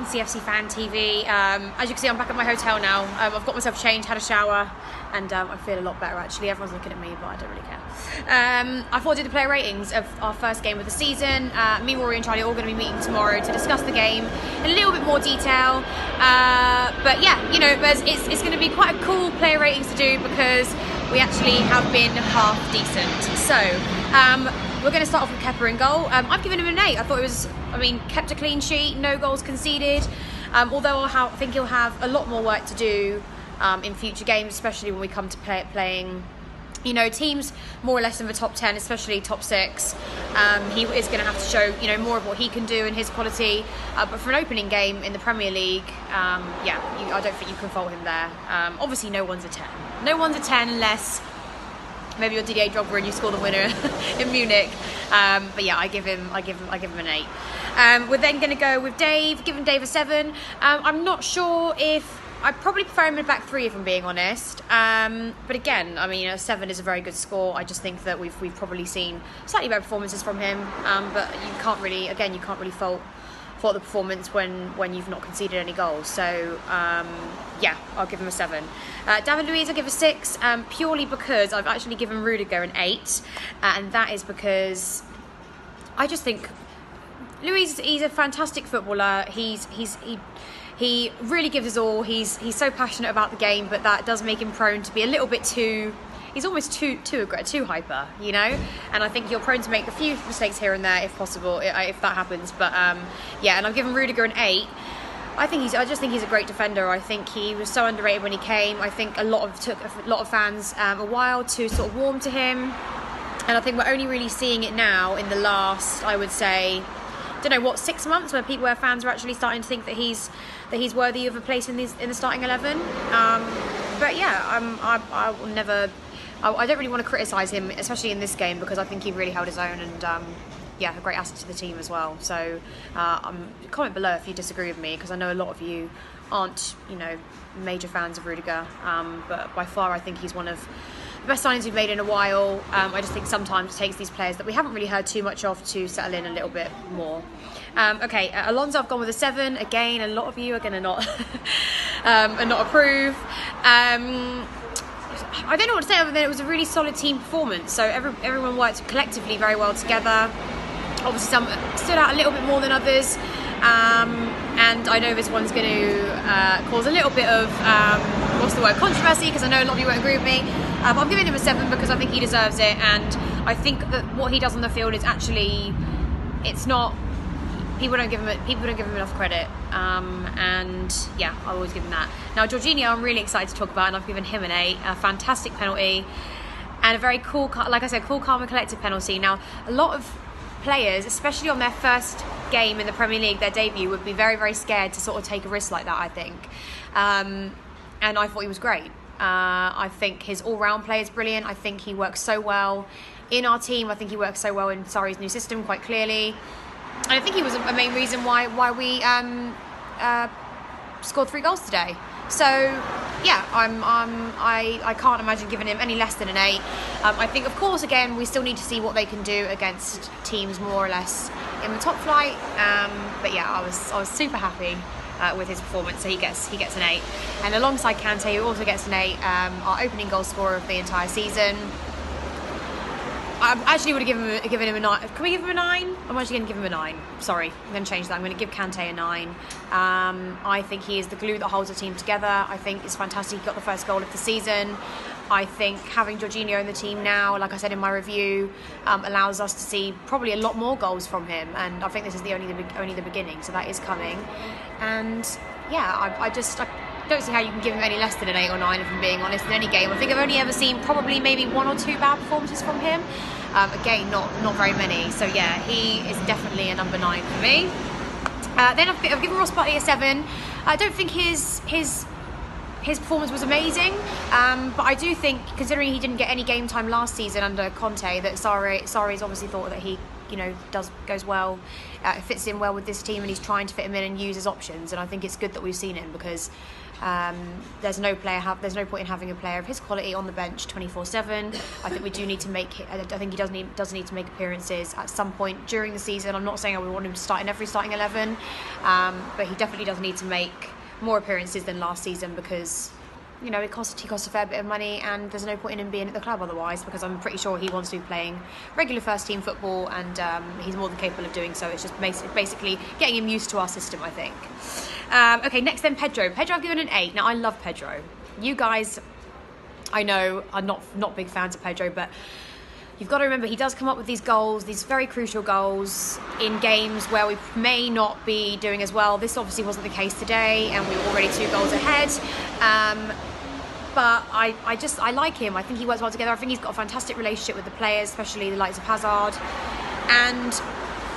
welcome to CFC Fan TV. As you can see, I'm back at my hotel now. I've got myself changed, had a shower, and I feel a lot better actually. Everyone's looking at me, but I don't really care. I thought I'd do the player ratings of our first game of the season. Me, Rory and Charlie are all going to be meeting tomorrow to discuss the game in a little bit more detail. But yeah, you know, it's going to be quite a cool player ratings to do because we actually have been half decent. So we're going to start off with Kepa in goal. I've given him an 8. I thought it was, kept a clean sheet, no goals conceded. Although I think he'll have a lot more work to do in future games, especially when we come to playing, you know, teams more or less in the top 10, especially top 6. He is going to have to show, you know, more of what he can do and his quality. But for an opening game in the Premier League, I don't think you can fault him there. Obviously, no one's a 10. No one's a 10 unless maybe you're Didier Drogba and you score the winner in Munich. But yeah, I give him an 8. We're then going to go with Dave. Giving Dave a 7. I'm not sure if I'd probably prefer him in back 3 if I'm being honest. But again, a 7 is a very good score. I just think that we've probably seen slightly better performances from him. But you can't really fault the performance when you've not conceded any goals. So yeah, I'll give him a 7. David Luiz, I'll give a 6, purely because I've actually given Rudiger an 8, and that is because I just think Luiz, he's a fantastic footballer. He really gives his all. He's so passionate about the game, but that does make him prone to be a little bit too. He's almost too hyper, you know. And I think you're prone to make a few mistakes here and there, if possible, if that happens. But yeah, and I've given Rudiger an 8. I just think he's a great defender. I think he was so underrated when he came. I think took a lot of fans a while to sort of warm to him, and I think we're only really seeing it now in the last, I would say, 6 months, where fans are actually starting to think that he's worthy of a place in the starting 11. But yeah, I will never. I don't really want to criticise him, especially in this game, because I think he really held his own and yeah, a great asset to the team as well. So comment below if you disagree with me, because I know a lot of you aren't, you know, major fans of Rudiger. But by far, I think he's one of the best signings we've made in a while. I just think sometimes it takes these players that we haven't really heard too much of to settle in a little bit more. Okay, Alonso, I've gone with a 7. Again, a lot of you are going to not approve. I don't know what to say other than it was a really solid team performance. So everyone worked collectively very well together. Obviously, some stood out a little bit more than others. And I know this one's going to cause a little bit of controversy, because I know a lot of you won't agree with me. I'm giving him a 7 because I think he deserves it, and I think that what he does on the field is actually, it's not. People don't give him enough credit, and yeah, I always give him that. Now, Jorginho, I'm really excited to talk about, and I've given him an 8. A fantastic penalty, and a very cool, like I said, cool, calm, and collected penalty. Now, a lot of players, especially on their first game in the Premier League, their debut, would be very, very scared to sort of take a risk like that, I think. And I thought he was great. I think his all-round play is brilliant. I think he works so well in our team. I think he works so well in Sarri's new system, quite clearly. And I think he was a main reason why we scored 3 goals today. So yeah, I can't imagine giving him any less than an 8. I think, of course, again, we still need to see what they can do against teams more or less in the top flight. But yeah, I was super happy with his performance. So he gets an 8. And alongside Kante, who also gets an 8, our opening goal scorer of the entire season. I actually would have given him a 9. Can we give him a 9? I'm actually going to give him a 9. Sorry, I'm going to change that. I'm going to give Kante a 9. I think he is the glue that holds the team together. I think it's fantastic he got the first goal of the season. I think having Jorginho in the team now, like I said in my review, allows us to see probably a lot more goals from him. And I think this is only the beginning, so that is coming. And yeah, I don't see how you can give him any less than an 8 or 9, if I'm being honest, in any game. I think I've only ever seen probably maybe 1 or 2 bad performances from him. Again, not very many. So yeah, he is definitely a number 9 for me. Then I've given Ross Barkley a 7. I don't think his performance was amazing, but I do think, considering he didn't get any game time last season under Kante, that Sarri's obviously thought that he, you know, goes well, fits in well with this team, and he's trying to fit him in and use his options. And I think it's good that we've seen him, because There's no point in having a player of his quality on the bench 24/7. I think we do need to make. I think he does need to make appearances at some point during the season. I'm not saying I would want him to start in every starting 11, but he definitely does need to make more appearances than last season, because he costs a fair bit of money, and there's no point in him being at the club otherwise, because I'm pretty sure he wants to be playing regular first team football, and he's more than capable of doing so. It's just basically getting him used to our system, I think. Okay, next then, Pedro. I've given an 8. Now, I love Pedro. You guys, I know, are not big fans of Pedro, but you've got to remember he does come up with these goals, these very crucial goals in games where we may not be doing as well. This obviously wasn't the case today, and we were already 2 goals ahead. But I like him. I think he works well together. I think he's got a fantastic relationship with the players, especially the likes of Hazard. And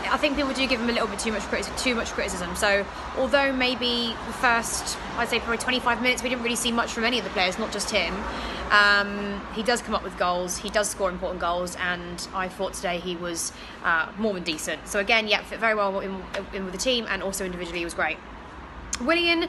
I think people do give him a little bit too much criticism. So although maybe the first, I'd say probably 25 minutes, we didn't really see much from any of the players, not just him, he does come up with goals, he does score important goals, and I thought today he was more than decent. So again, yeah, fit very well in with the team, and also individually he was great. Willian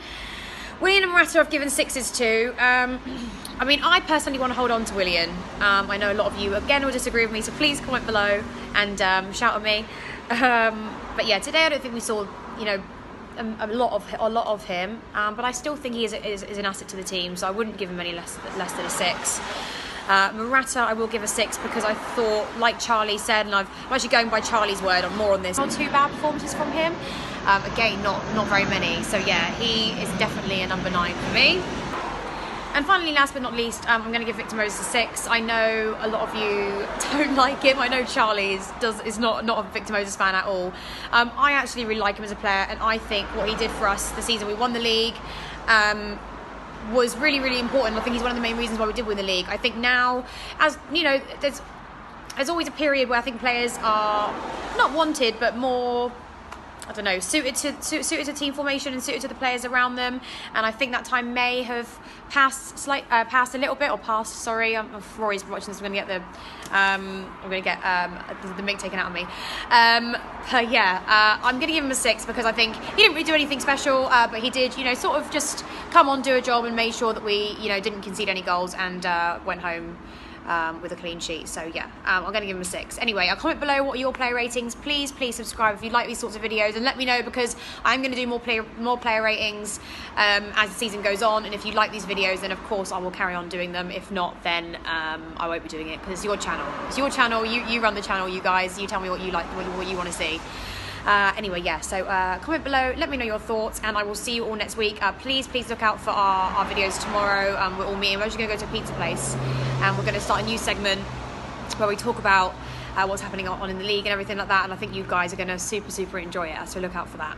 and Morata I've given 6s too. I mean, I personally want to hold on to Willian. I know a lot of you, again, will disagree with me, so please comment below and shout at me. But yeah, today I don't think we saw, a lot of him. But I still think he is an asset to the team, so I wouldn't give him any less than a 6. Morata I will give a 6, because I thought, like Charlie said, and I'm actually going by Charlie's word more on this, not 2 bad performances from him. Again, not very many. So yeah, he is definitely a number 9 for me. And finally, last but not least, I'm going to give Victor Moses a 6. I know a lot of you don't like him. I know Charlie is not a Victor Moses fan at all. I actually really like him as a player, and I think what he did for us the season we won the league was really, really important. I think he's one of the main reasons why we did win the league. I think now, as you know, there's always a period where I think players are not wanted, but more, I don't know, suited to team formation and suited to the players around them. And I think that time may have passed a little bit, or passed. Sorry, if Rory's watching this, I'm going to get the mic taken out of me. But yeah, I'm going to give him a 6, because I think he didn't really do anything special, but he did, sort of just come on, do a job, and made sure that we, didn't concede any goals, and went home with a clean sheet. So yeah, I'm going to give him a 6. Anyway, I'll comment below what are your player ratings. Please subscribe if you like these sorts of videos, and let me know, because I'm going to do more player ratings as the season goes on. And if you like these videos, then of course I will carry on doing them. If not, then I won't be doing it, because it's your channel. You run the channel, you guys. You tell me what you like, what you want to see. Anyway, yeah, so comment below, let me know your thoughts, and I will see you all next week. Please look out for our videos tomorrow. We're all meeting. We're actually going to go to a pizza place, and we're going to start a new segment where we talk about what's happening on in the league and everything like that, and I think you guys are going to super enjoy it, so look out for that.